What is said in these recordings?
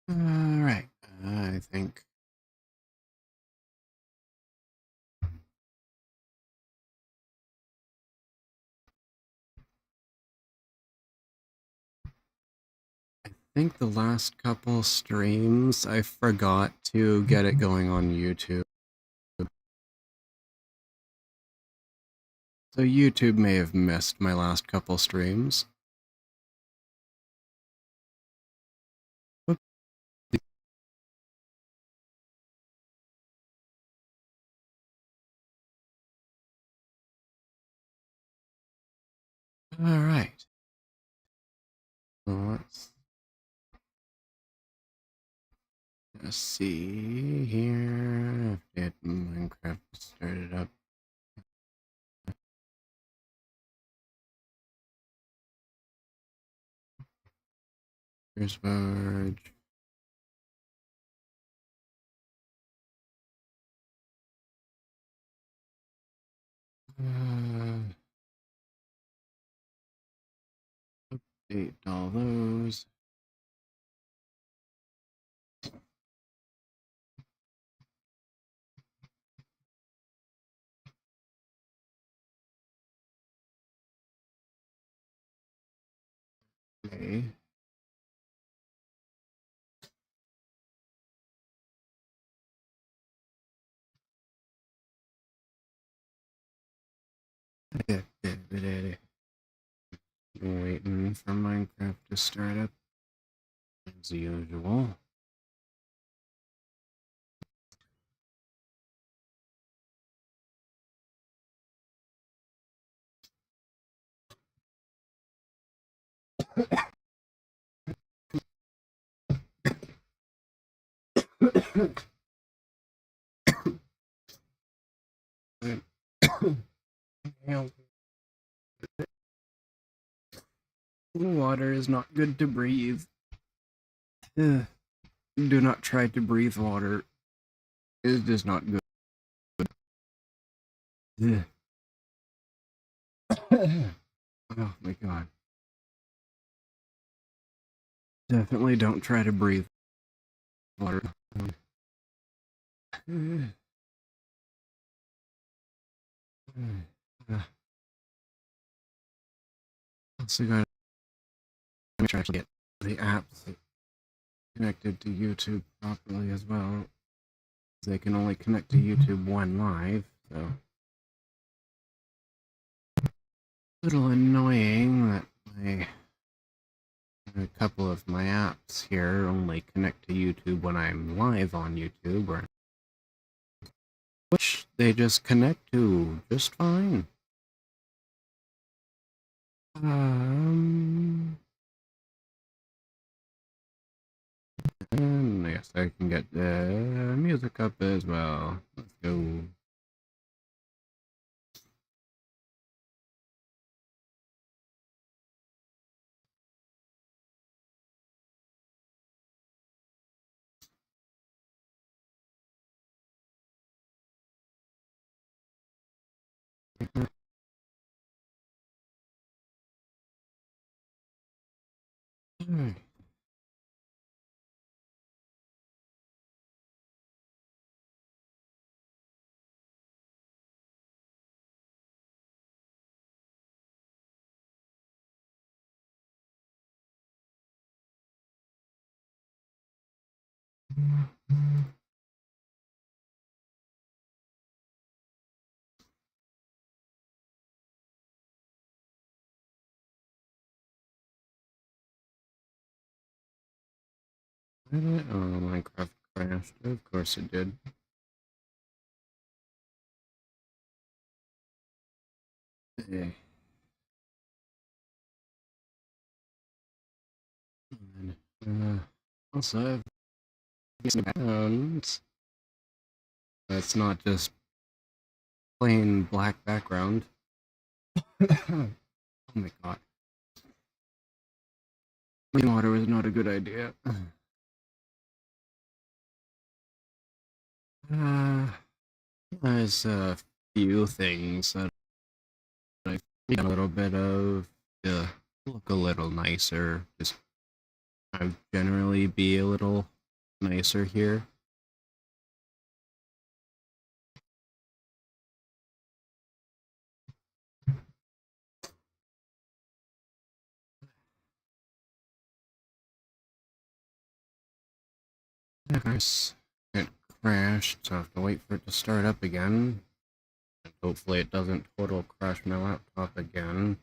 Alright, I think. I think the last couple streams I forgot to get it going on YouTube. So YouTube may have missed my last couple streams. Alright. Let's see here. If Minecraft started up. Here's Verge. Update all those. Okay. Waiting for Minecraft to start up as usual. Water is not good to breathe. Do not try to breathe water. It is not good. Oh my god. Definitely don't try to breathe water. Also gotta try to get the apps connected to YouTube properly as well. They can only connect to YouTube when live, so a little annoying that a couple of my apps here only connect to YouTube when I'm live on YouTube, or which they just connect to just fine. And I guess I can get the music up as well. Let's go. Oh, Minecraft crashed. Of course it did. Okay. Also, backgrounds. That's not just plain black background. Oh my god. Clean water was not a good idea. There's a few things that I think a little bit of to look a little nicer. Just I generally be a little nicer here. Yeah, guys, it crashed, so I have to wait for it to start up again. And hopefully it doesn't total crash my laptop again.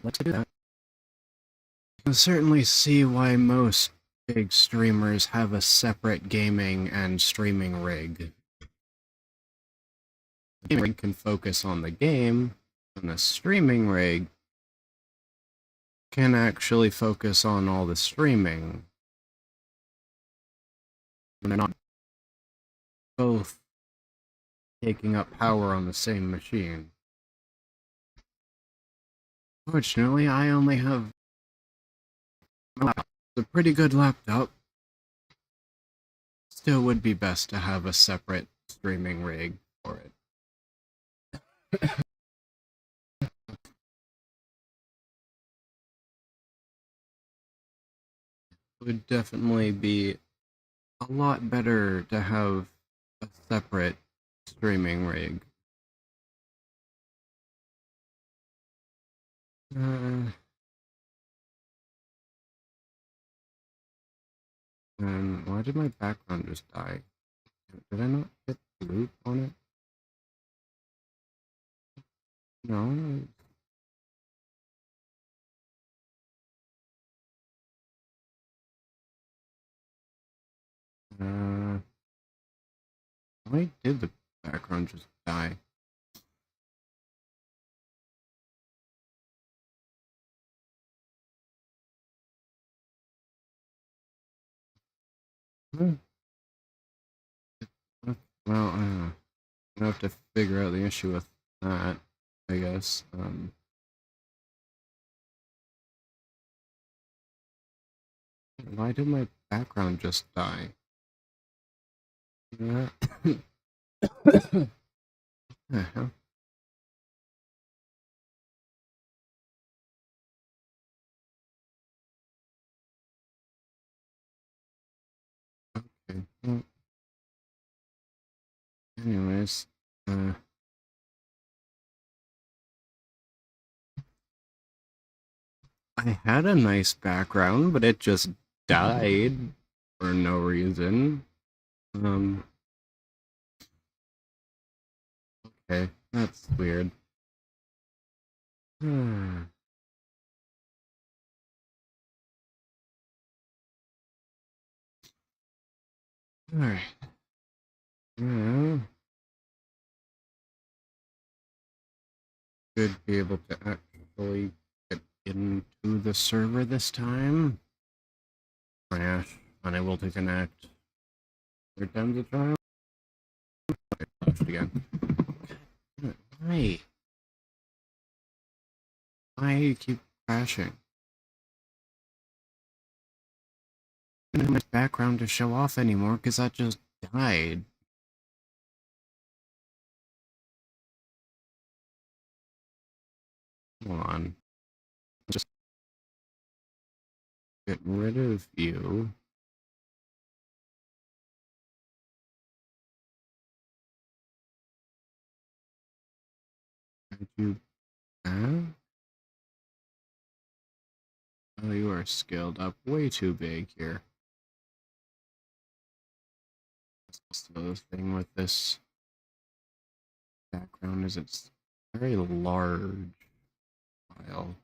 Let's do that. You can certainly see why most big streamers have a separate gaming and streaming rig. The gaming rig can focus on the game, and the streaming rig can actually focus on all the streaming. And they're not both taking up power on the same machine. Fortunately, I only have a pretty good laptop. Still would be best to have a separate streaming rig for it. It would definitely be a lot better to have a separate streaming rig. And why did my background just die? Did I not hit the loop on it? No. Why did the background just die? Hmm. Well, I'm gonna have to figure out the issue with that, I guess. Why did my background just die? Yeah. Hell? Okay. Well, anyways, I had a nice background, but it just died for no reason. Okay, that's weird. Alright. Yeah. Should be able to actually get into the server this time. Crash. Unable to connect. Third time's a charm. Okay, crashed again. Why? Why you keep crashing? I don't have much background to show off anymore because that just died. Hold on. Just get rid of you. Add you back? Oh, you are scaled up way too big here. That's the other thing with this background is it's very large file.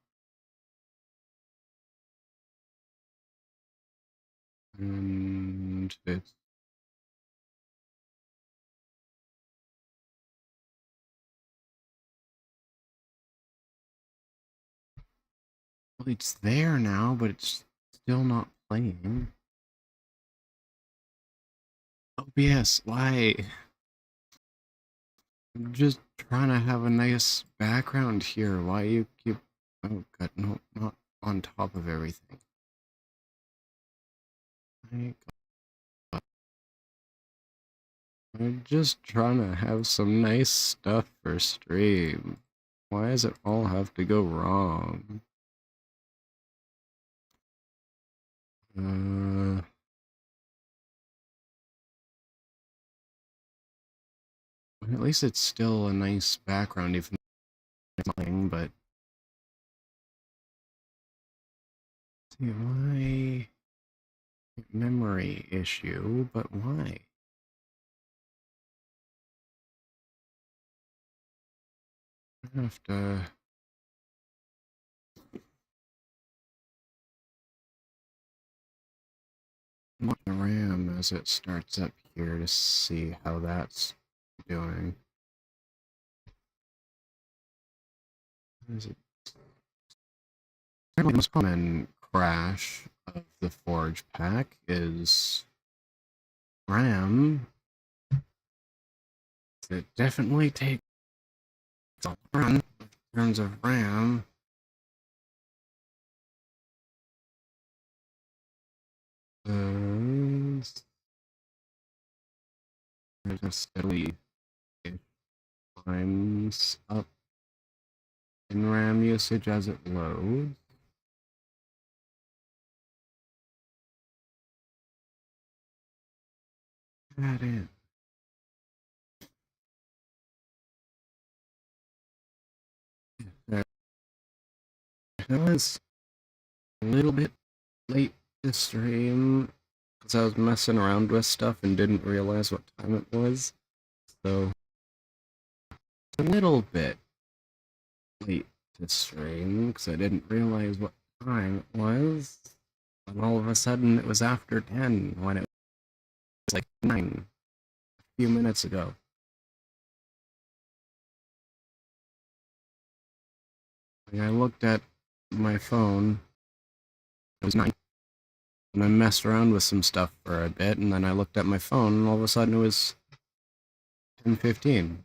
And it's well, it's there now, but it's still not playing. OBS, why? I'm just trying to have a nice background here. Why you keep... Oh god, no, not on top of everything. I'm just trying to have some nice stuff for stream. Why does it all have to go wrong? At least it's still a nice background, even if it's nothing, but... See, why... Memory issue, but why? I have to... Look at the RAM as it starts up here to see how that's doing. Is it apparently the most common crash of the Forge pack is RAM. It definitely takes a run in terms of RAM. There's a steadily climbs up in RAM usage as it loads. Add in. I was a little bit late to stream because I was messing around with stuff and didn't realize what time it was. So, a little bit late to stream because I didn't realize what time it was. And all of a sudden it was after 10 when it was like 9 a few minutes ago. And I looked at my phone, it was 9, and I messed around with some stuff for a bit, and then I looked at my phone, and all of a sudden it was 10:15.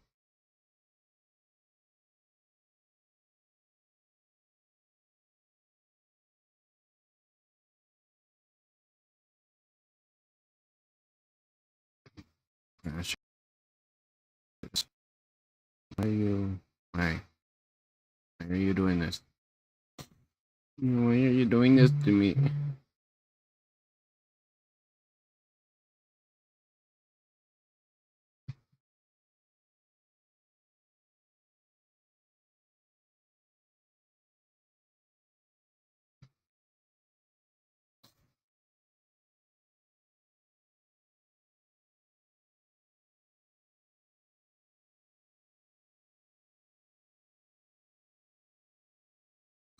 Gosh. Why are you doing this? Why are you doing this to me?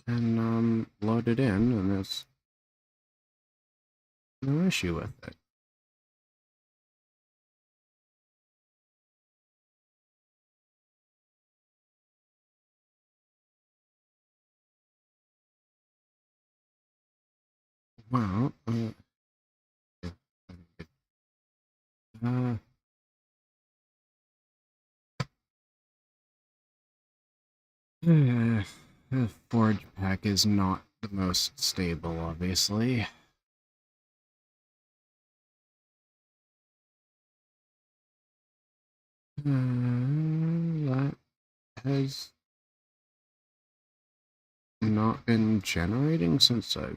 And load it in, and there's no issue with it. Well, the Forge pack is not the most stable, obviously. That has not been generating since I...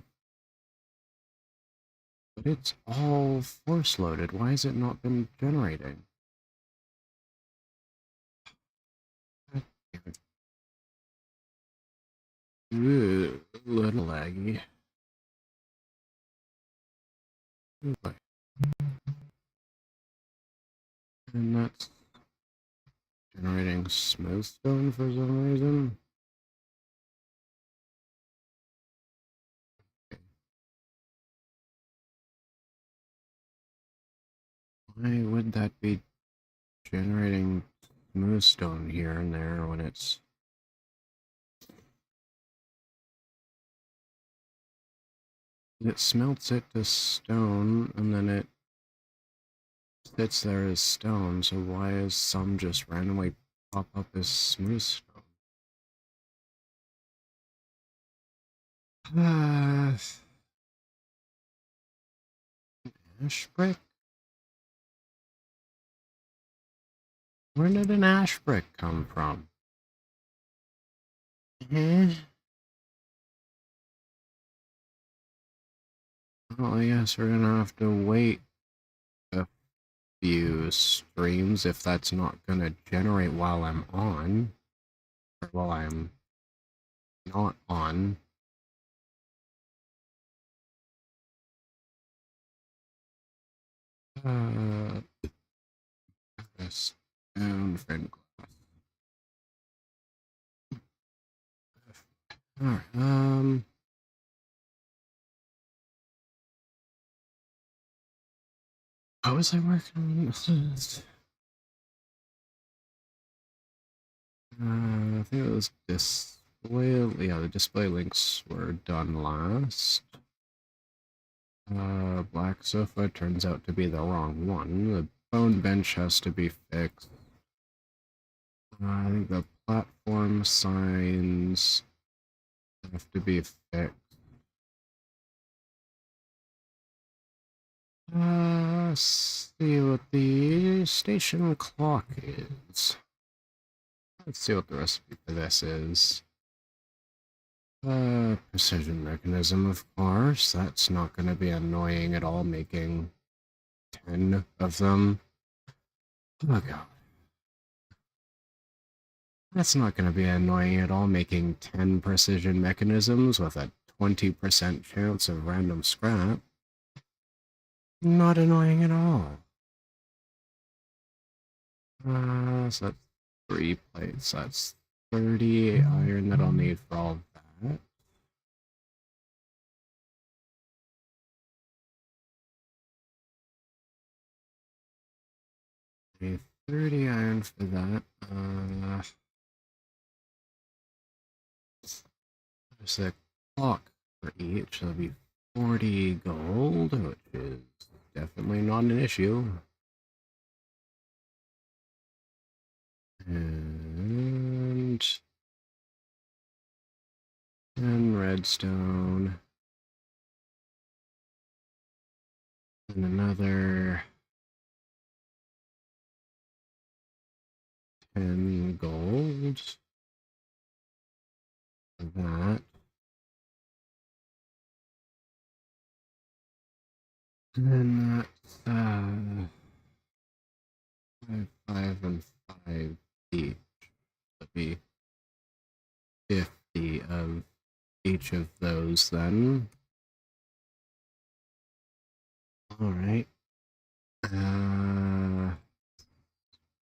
But it's all force loaded. Why has it not been generating? Ooh, a little laggy. And that's generating smooth stone for some reason. Why would that be generating smooth stone here and there when it's... It smelts it to stone and then it sits there as stone, so why is some just randomly pop up as smooth stone? Ash brick? Where did an ash brick come from? Well, I guess we're gonna have to wait a view streams if that's not gonna generate while I'm on, or while I'm not on. This down friend class. Alright, how was I working on this? I think it was display. Yeah, the display links were done last. Black sofa turns out to be the wrong one. The bone bench has to be fixed. I think the platform signs have to be fixed. See what the station clock is. Let's see what the recipe for this is. Precision mechanism, of course. That's not going to be annoying at all, making 10 of them. Oh god. That's not going to be annoying at all, making 10 precision mechanisms with a 20% chance of random scrap. Not annoying at all. So that's 3 plates. That's 30 iron that I'll need for all of that. Need 30 iron for that. There's a clock for each. That'll be 40 gold, which is definitely not an issue. And redstone. And another 10 gold for that. And then that's 5 and 5 each. That'd be 50 of each of those then. Alright.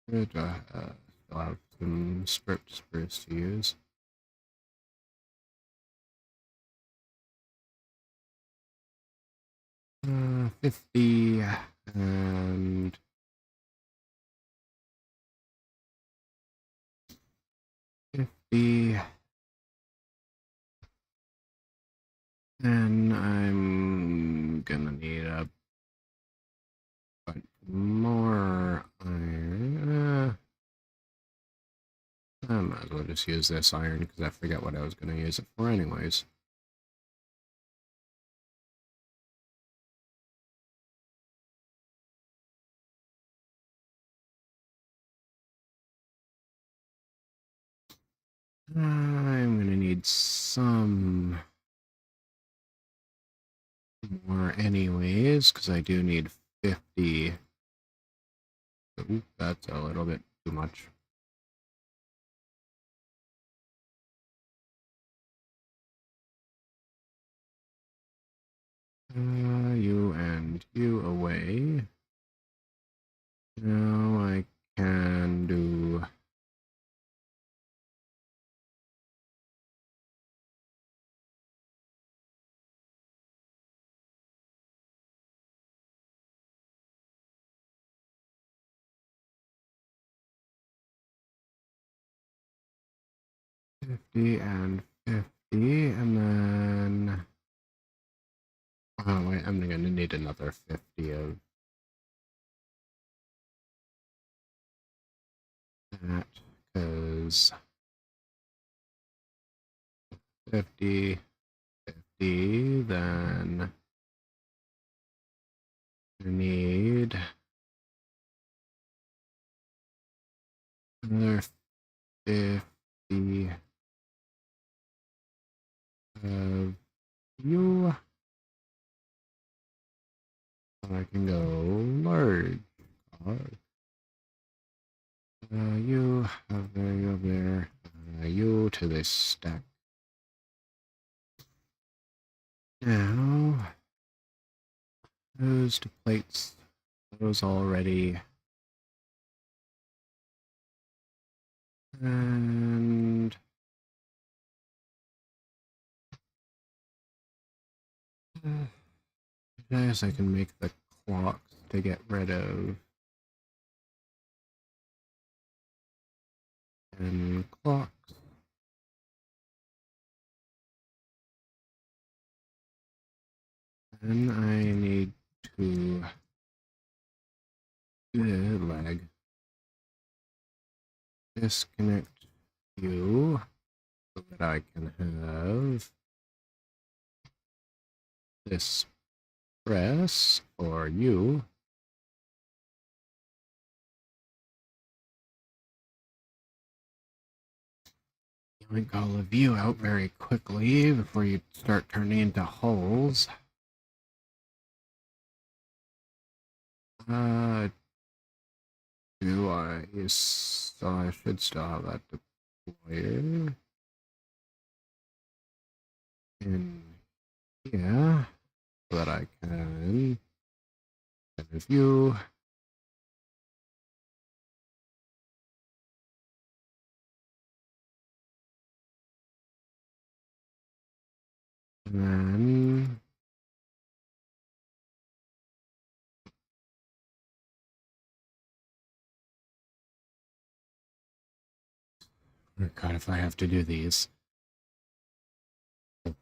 Good. Still have some script spruce to use. Uh, 50 and 50. And I'm gonna need a bunch more iron. I might as well just use this iron because I forget what I was gonna use it for anyways. I'm gonna need some more anyways, because I do need 50. Ooh, that's a little bit too much. You and you away. Now I can do... $50 and $50, and then... Oh wait, I'm gonna need another 50 of that, because 50, 50, then I need another 50 of you. And I can go large You over there. You to this stack. Now, those to plates. Those already. And I guess I can make the clocks to get rid of. And clocks. Then I need to lag. Disconnect you so that I can have this press for you. Yank all of you out very quickly before you start turning into holes. Do I? So I should still have that deployer. And yeah, so that I can review. And then oh God, if I have to do these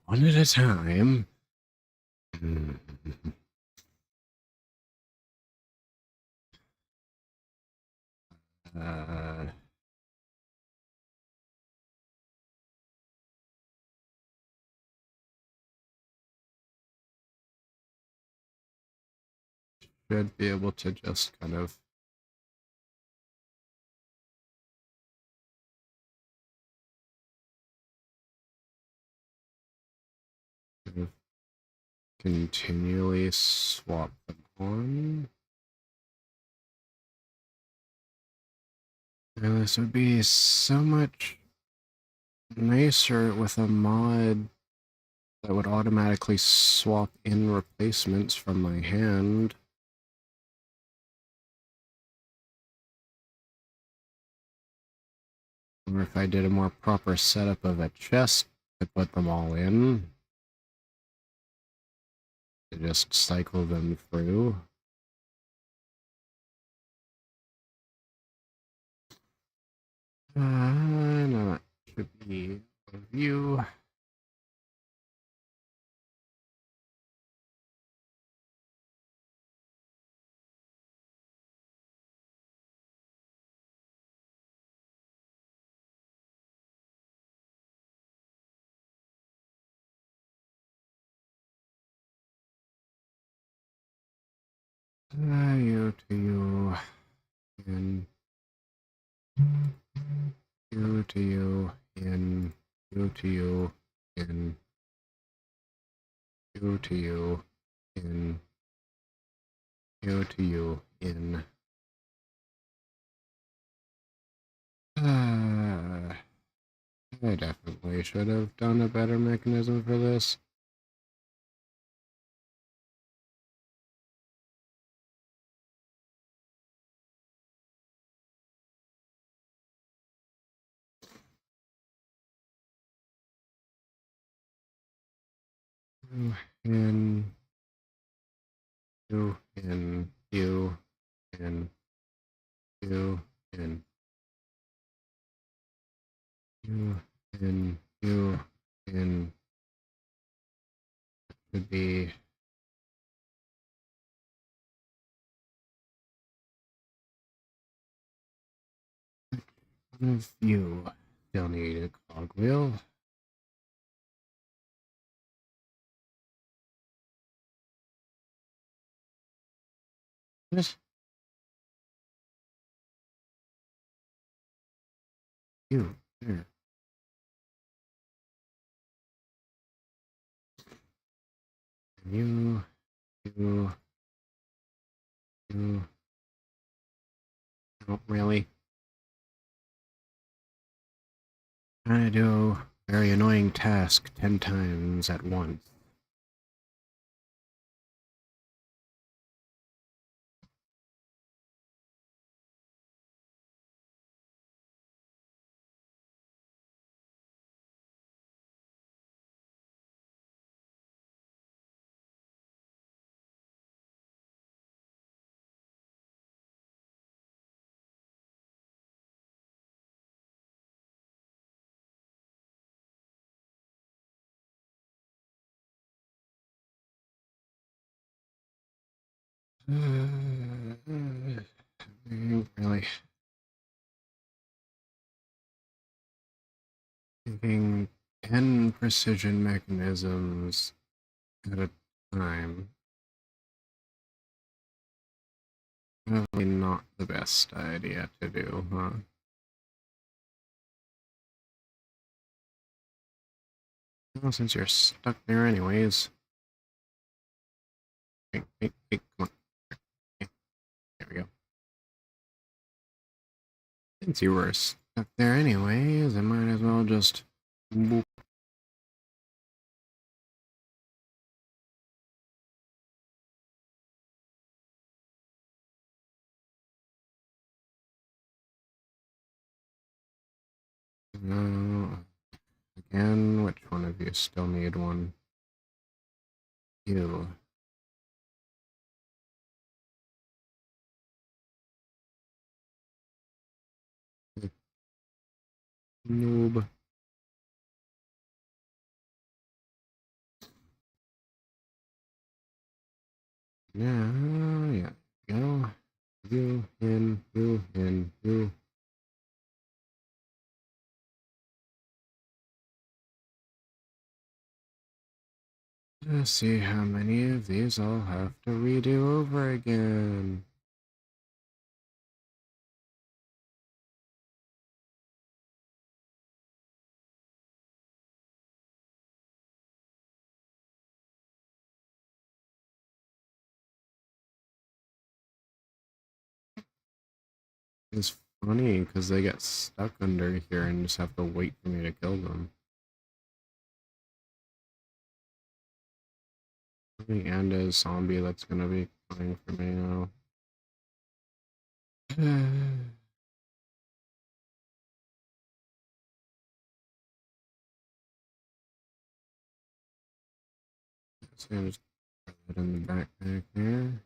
one at a time. Uh, should be able to just kind of continually swap them on. And this would be so much nicer with a mod that would automatically swap in replacements from my hand. Or if I did a more proper setup of a chest to put them all in. To just cycle them through. No, that should be a view. You to you, and you to you, and you to you, and you to you, and you to you, in. I definitely should have done a better mechanism for this. And you, and you, and you, and you, and you, and should be one of you. Still need a cogwheel. Yes. You, there. You, you, you. Not really. Trying to do a very annoying task 10 times at once. Really thinking 10 precision mechanisms at a time. Probably not the best idea to do, huh? Well, since you're stuck there anyways. Hey, come on. Okay, there we go. Since you were stuck there anyways, I might as well just boop. Again, which one of you still need one? You. Noob. Yeah. Go. You, in, you, in, you. Let's see how many of these I'll have to redo over again. It's funny because they get stuck under here and just have to wait for me to kill them. And a zombie that's gonna be coming for me now. So I'm just put that in the backpack here.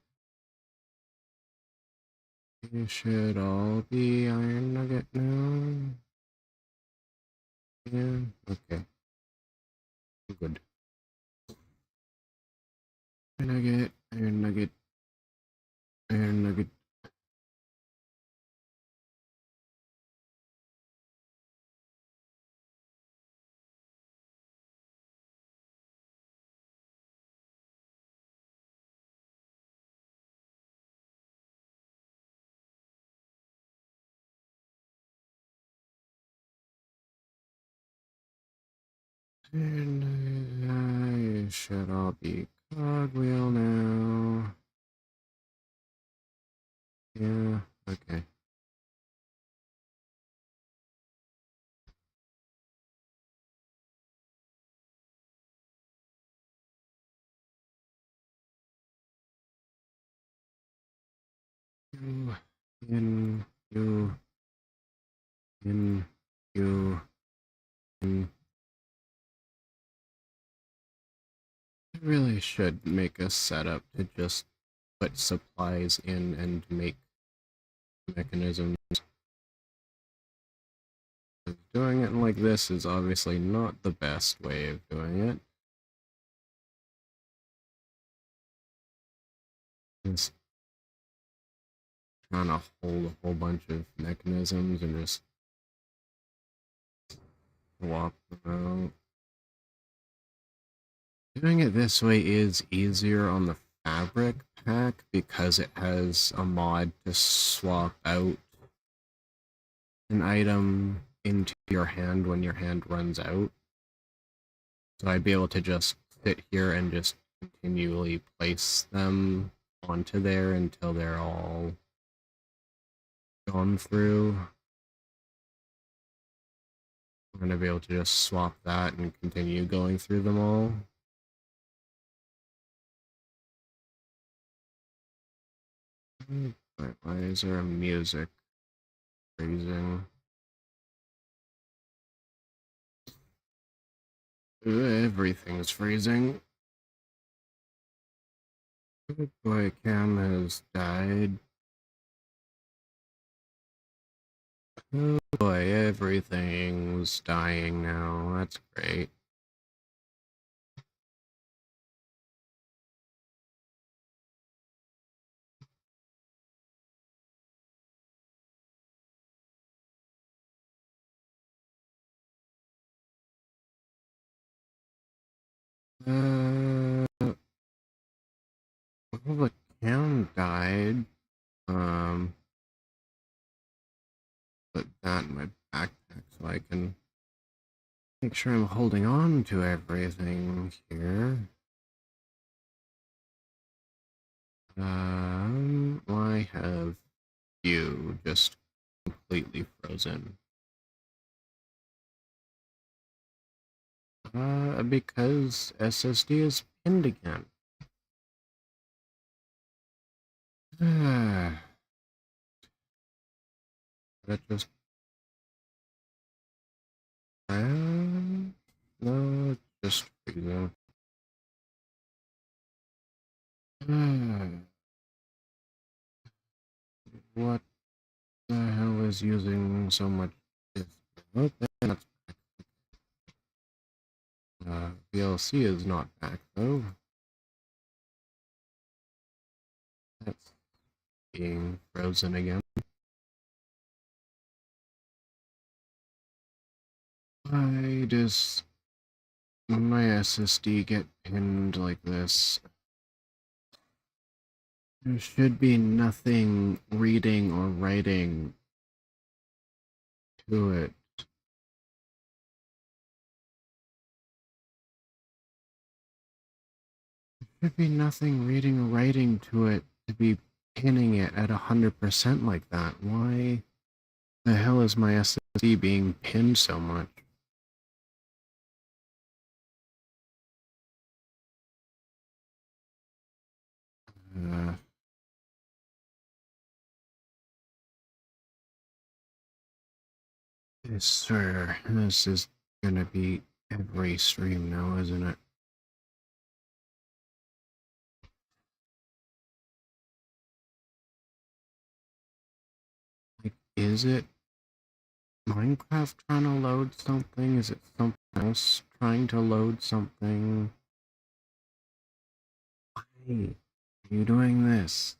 You should all be iron nugget now. Yeah, okay. Good. Iron nugget, iron nugget, iron nugget. And I should all be cogwheel now. Yeah, okay. You, in, you, in, you, in. I really should make a setup to just put supplies in and make mechanisms. Doing it like this is obviously not the best way of doing it. Just trying to hold a whole bunch of mechanisms and just swap them out. Doing it this way is easier on the fabric pack because it has a mod to swap out an item into your hand when your hand runs out. So I'd be able to just sit here and just continually place them onto there until they're all gone through. I'm gonna be able to just swap that and continue going through them all. Why is there a music freezing? Everything's freezing. Oh boy, Cam has died. Oh boy, everything's dying now. That's great. Well, the Cam died. Put that in my backpack so I can make sure I'm holding on to everything here. Why have you just completely frozen? Because SSD is pinned again. That just... no, it's just freezing. What the hell is using so much disk? Oh, that's VLC is not back though. That's being frozen again. Why does my SSD get pinned like this? There should be nothing reading or writing to it. There should be nothing reading or writing to it to be pinning it at 100% like that. Why the hell is my SSD being pinned so much? Yes, sir. This is gonna be every stream now, isn't it? Like, is it Minecraft trying to load something? Is it something else trying to load something? Why are you doing this?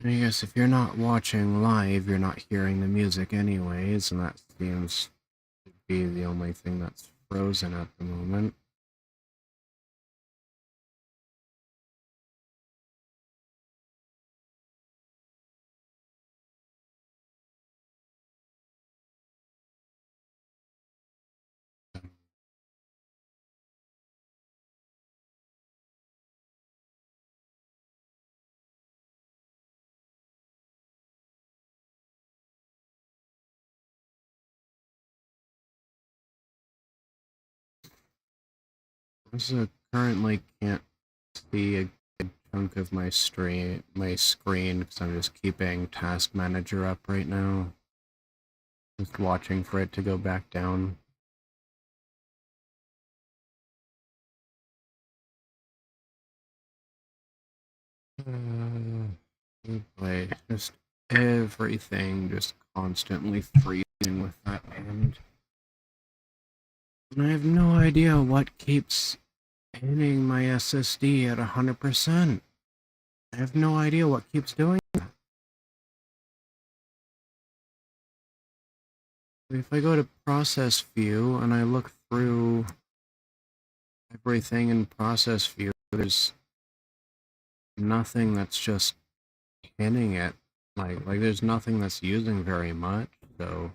I guess if you're not watching live, you're not hearing the music anyways, and that seems to be the only thing that's frozen at the moment. Also, currently can't see a good chunk of my screen because I'm just keeping Task Manager up right now. Just watching for it to go back down. Boy, just everything just constantly freezing with that end. And I have no idea what keeps hitting my SSD at 100%. I have no idea what keeps doing that. If I go to process view and I look through everything in process view, there's nothing that's just hitting it. Like there's nothing that's using very much, so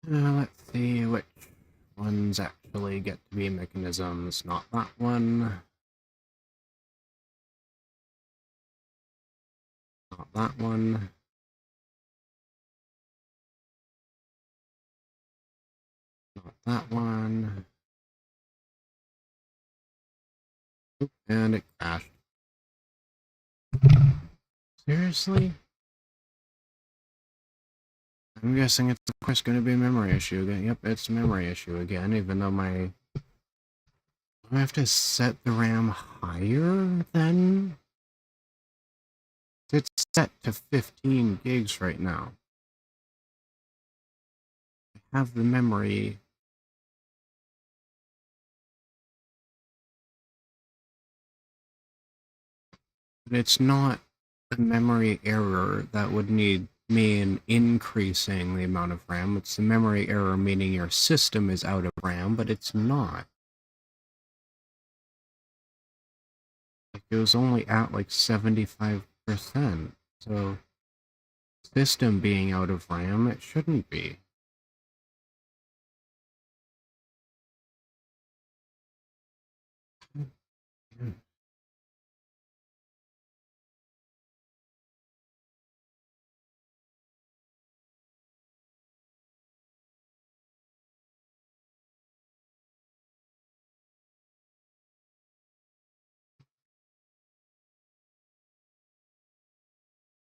Let's see which ones actually get to be mechanisms. Not that one. Not that one. Not that one. Oop, and it crashed. Seriously? I'm guessing it's of course going to be a memory issue again. Yep, it's a memory issue again, even though my... Do I have to set the RAM higher then? It's set to 15 gigs right now. I have the memory. But it's not a memory error that would mean increasing the amount of RAM. It's the memory error meaning your system is out of RAM, but it's not. It was only at like 75%. So, system being out of RAM, it shouldn't be.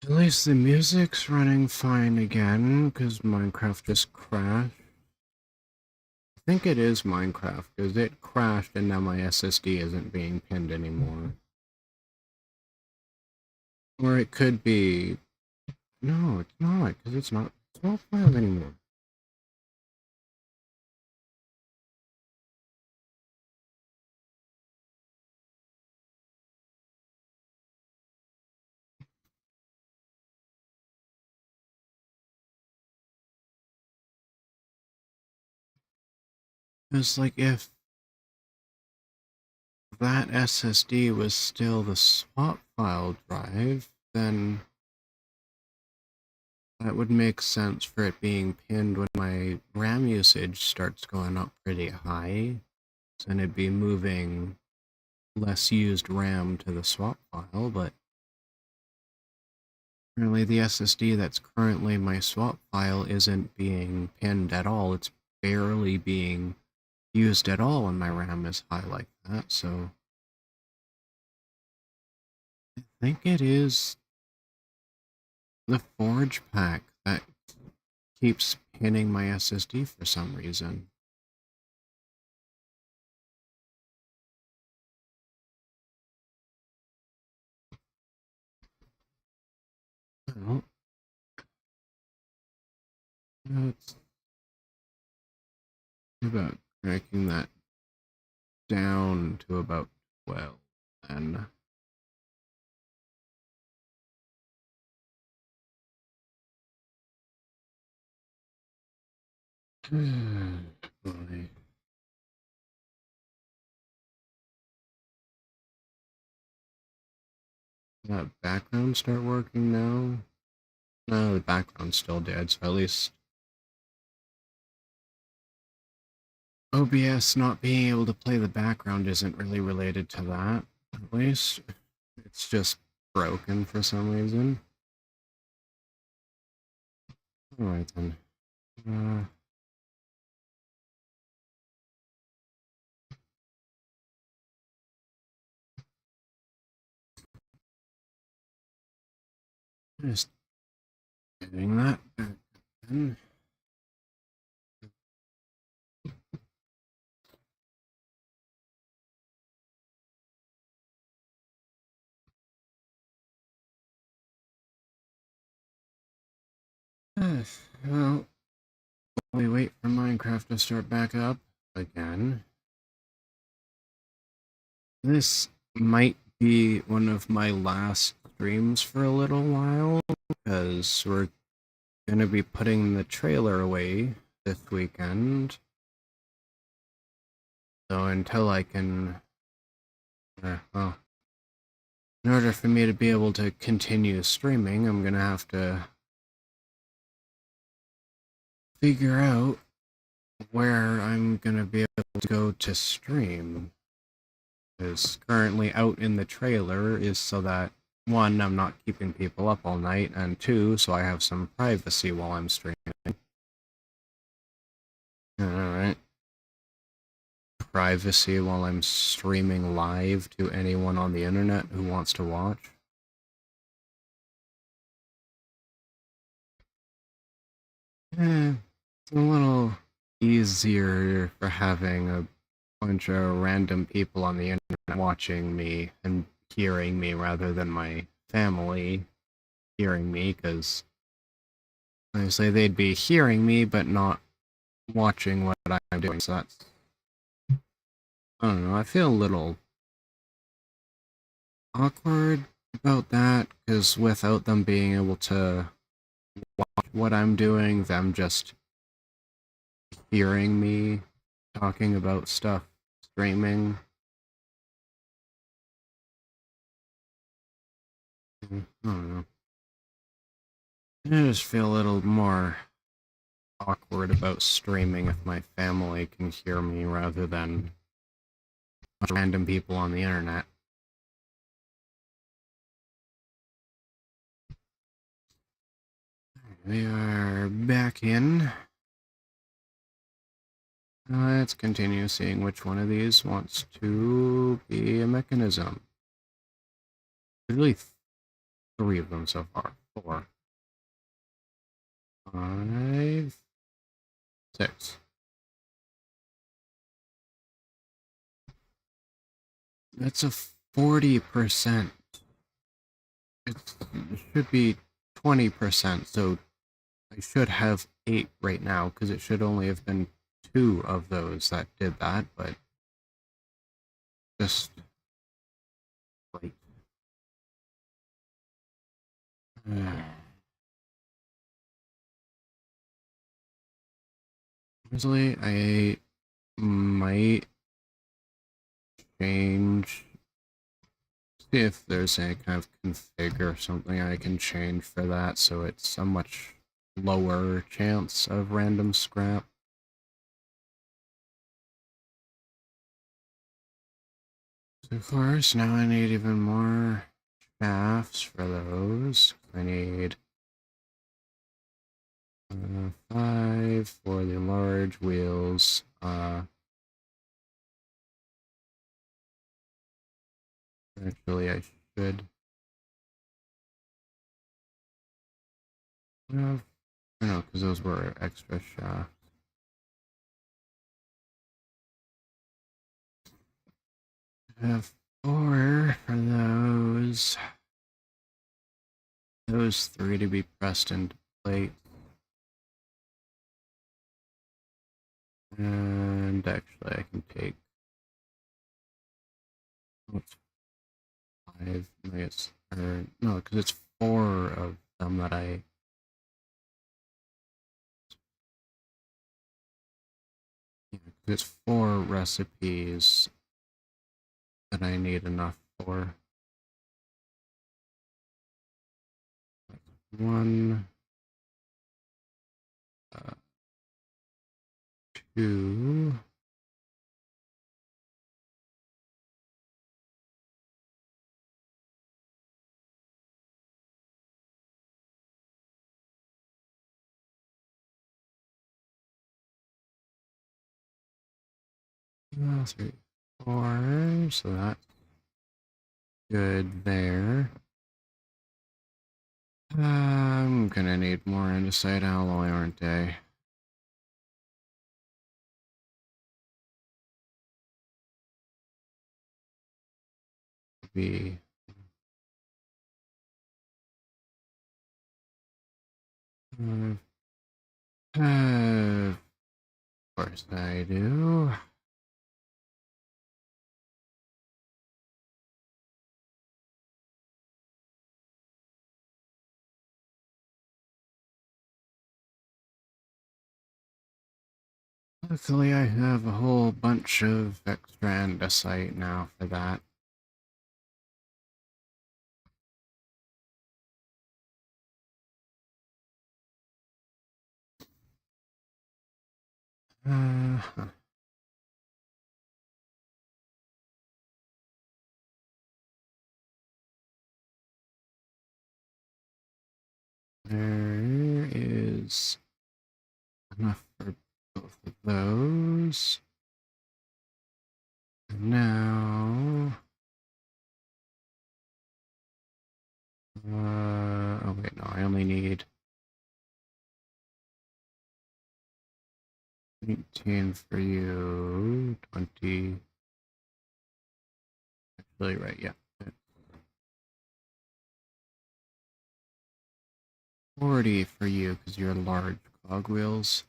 At least the music's running fine again, because Minecraft just crashed. I think it is Minecraft, because it crashed and now my SSD isn't being pinned anymore. Or it could be... No, it's not, because it's not 12.5 anymore. It's like if that SSD was still the swap file drive, then that would make sense for it being pinned when my RAM usage starts going up pretty high. So then it'd be moving less used RAM to the swap file, but apparently the SSD that's currently my swap file isn't being pinned at all. It's barely being used at all when my RAM is high like that, so I think it is the Forge pack that keeps pinning my SSD for some reason. Well, let's see about cranking that down to about 12 then. Boy. That background start working now? No, the background's still dead, so at least OBS not being able to play the background isn't really related to that. At least it's just broken for some reason. Alright then. Just getting that back then. Well, we wait for Minecraft to start back up again. This might be one of my last streams for a little while, because we're going to be putting the trailer away this weekend. So until I can... well, in order for me to be able to continue streaming, I'm going to have to figure out where I'm gonna be able to go to stream. Because currently out in the trailer is so that, one, I'm not keeping people up all night, and two, so I have some privacy while I'm streaming. Alright. Privacy while I'm streaming live to anyone on the internet who wants to watch. It's a little easier for having a bunch of random people on the internet watching me and hearing me rather than my family hearing me, because obviously they'd be hearing me but not watching what I'm doing, so that's, I don't know, I feel a little awkward about that, because without them being able to watch what I'm doing, them just hearing me talking about stuff, streaming. I don't know. I just feel a little more awkward about streaming if my family can hear me rather than random people on the internet. We are back in. Let's continue seeing which one of these wants to be a mechanism. There's really 3 of them so far. 4. 5. 6. That's a 40%. It should be 20%, so I should have 8 right now, because it should only have been 2 of those that did that, but just like honestly, I might change, see if there's any kind of config or something I can change for that, so it's a much lower chance of random scrap. So first, now I need even more shafts for those. I need 5 for the large wheels. Actually, I should have, no, because those were extra shafts. I have 4 for those. Those 3 to be pressed into plate. And actually, I can take. Oh, it's 5. I guess, or no, because it's 4 of them that I. Yeah, it's 4 recipes that I need enough for. 1, 2. Three, 4, so that's good there. I'm gonna need more andesite alloy, aren't I? Be of course I do. Luckily, I have a whole bunch of extra andesite now for that. Huh. There is enough for both of those. And now, oh wait, no, I only need 18 for you, 20. Actually, right, yeah. 40 for you because you're large cogwheels.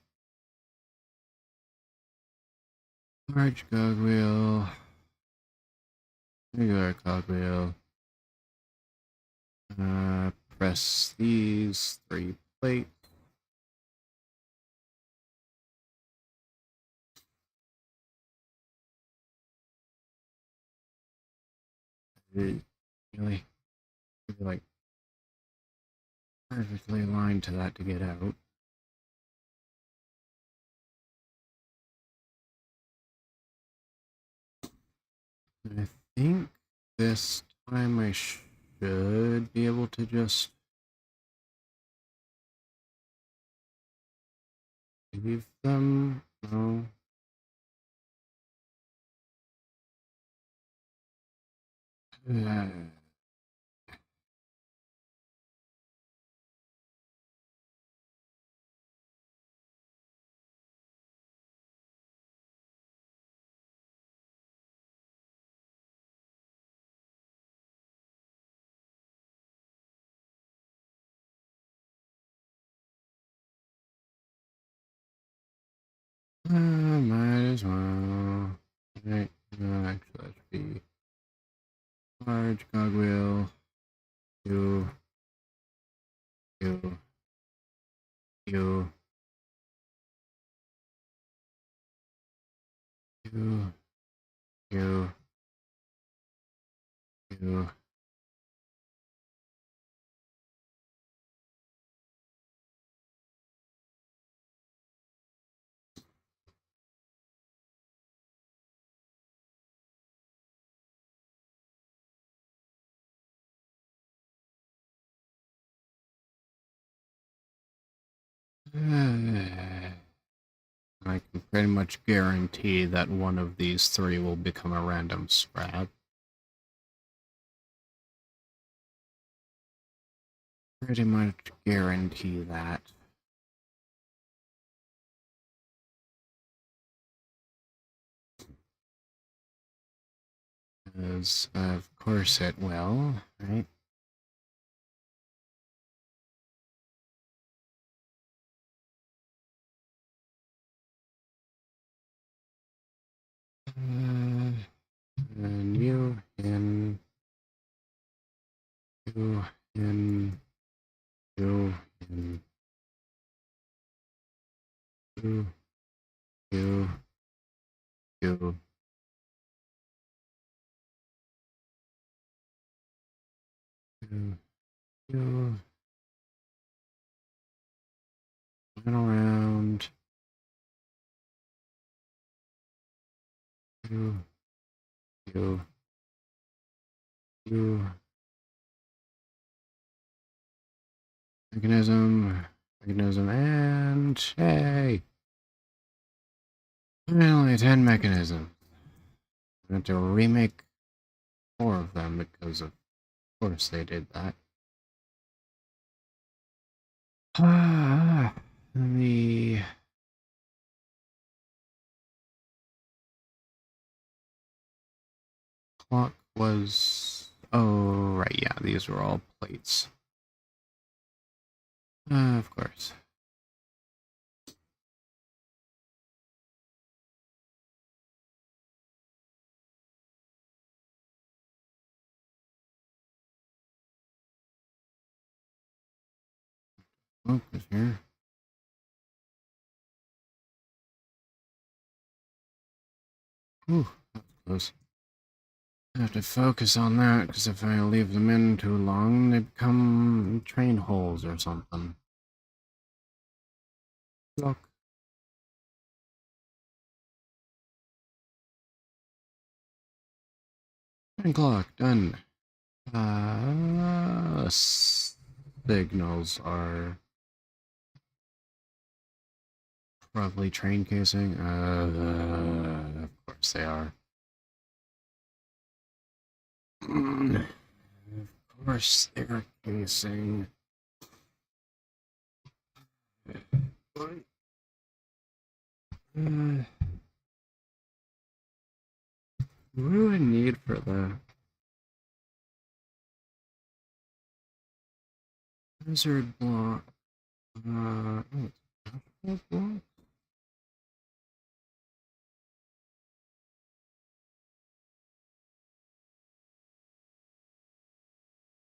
Large cogwheel. Regular cogwheel. Press these 3 plates. Really, like perfectly aligned to that to get out. And I think this time I should be able to just leave them. No. Might as well. Right. No, actually, that should be large cogwheel. You. You. You. You. You. You. I can pretty much guarantee that one of these 3 will become a random scrap. Pretty much guarantee that. Because, of course it will, right? And you, and you, and you, and you, you, you, you, you, and around, you, you, you, mechanism, and hey, finally 10 mechanisms. I have to remake 4 of them because of course they did that. The clock was... Oh, right, yeah, these were all plates. Of course. Focus here. Ooh, that was close. I have to focus on that, because if I leave them in too long, they become train holes or something. Look. 9 o'clock, done. Signals are probably train casing. Of course they are. Of course they're casing. What do I need for the hazard block? Oh, it's block.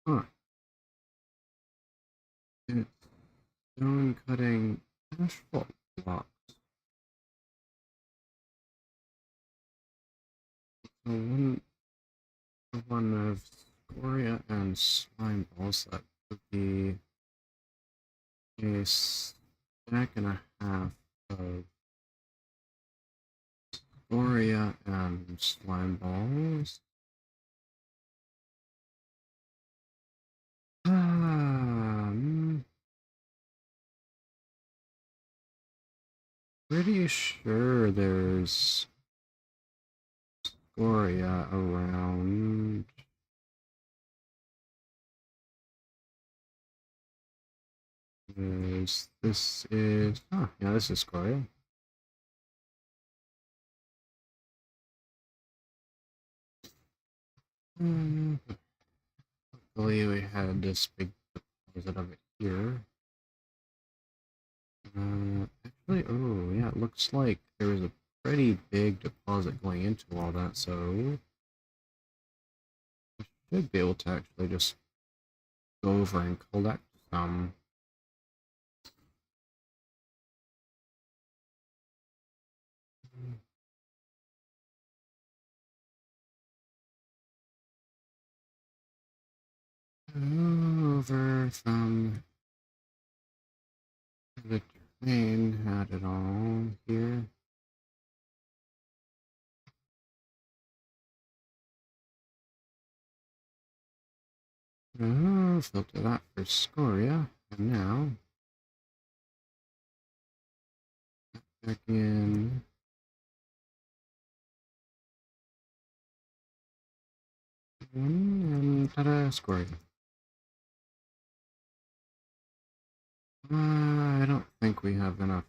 Huh. It's stone cutting asphalt blocks. So one of scoria and slime balls, that would be a stack and a half of scoria and slime balls. Pretty sure there's scoria around. This is, oh, yeah, this is scoria. Luckily, we had this big deposit of it here. Actually, oh, yeah, it looks like there was a pretty big deposit going into all that, so I should be able to actually just go over and collect some. Over from the train, had it all here. Filter that for scoria, and now back in. And ta-da, scoria. I don't think we have enough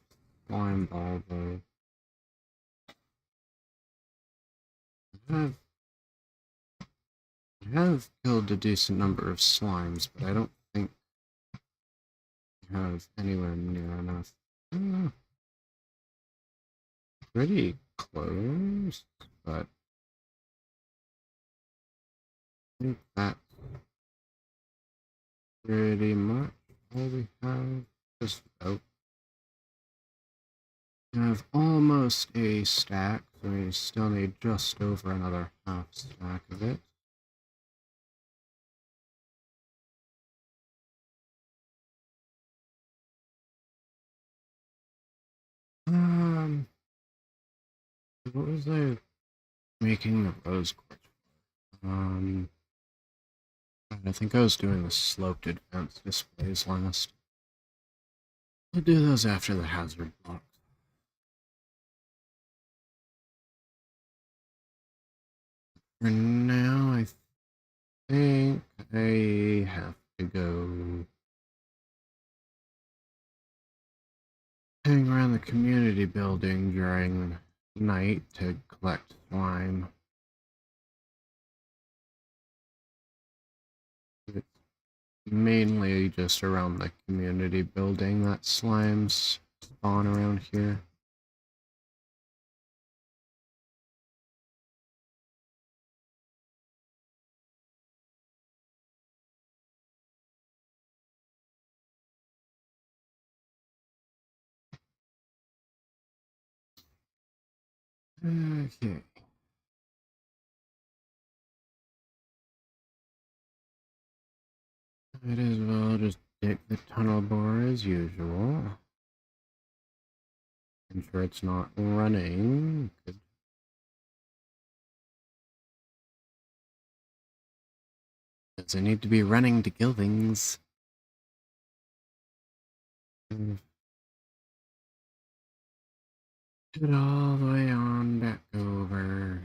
slime ball though. I have killed a decent number of slimes, but I don't think we have anywhere near enough. Pretty close, but I think that's pretty much all we have. Just about. We have almost a stack, so we still need just over another half stack of it. What was I making the rose quartz for? I think I was doing the sloped advanced displays last. I'll do those after the hazard block. For now, I think I have to go hang around the community building during the night to collect slime. It's mainly just around the community building that slimes spawn around here. Okay. Might as well just dig the tunnel bore as usual. I'm sure it's not running. Good. Because I need to be running to kill things. Head all the way on back over.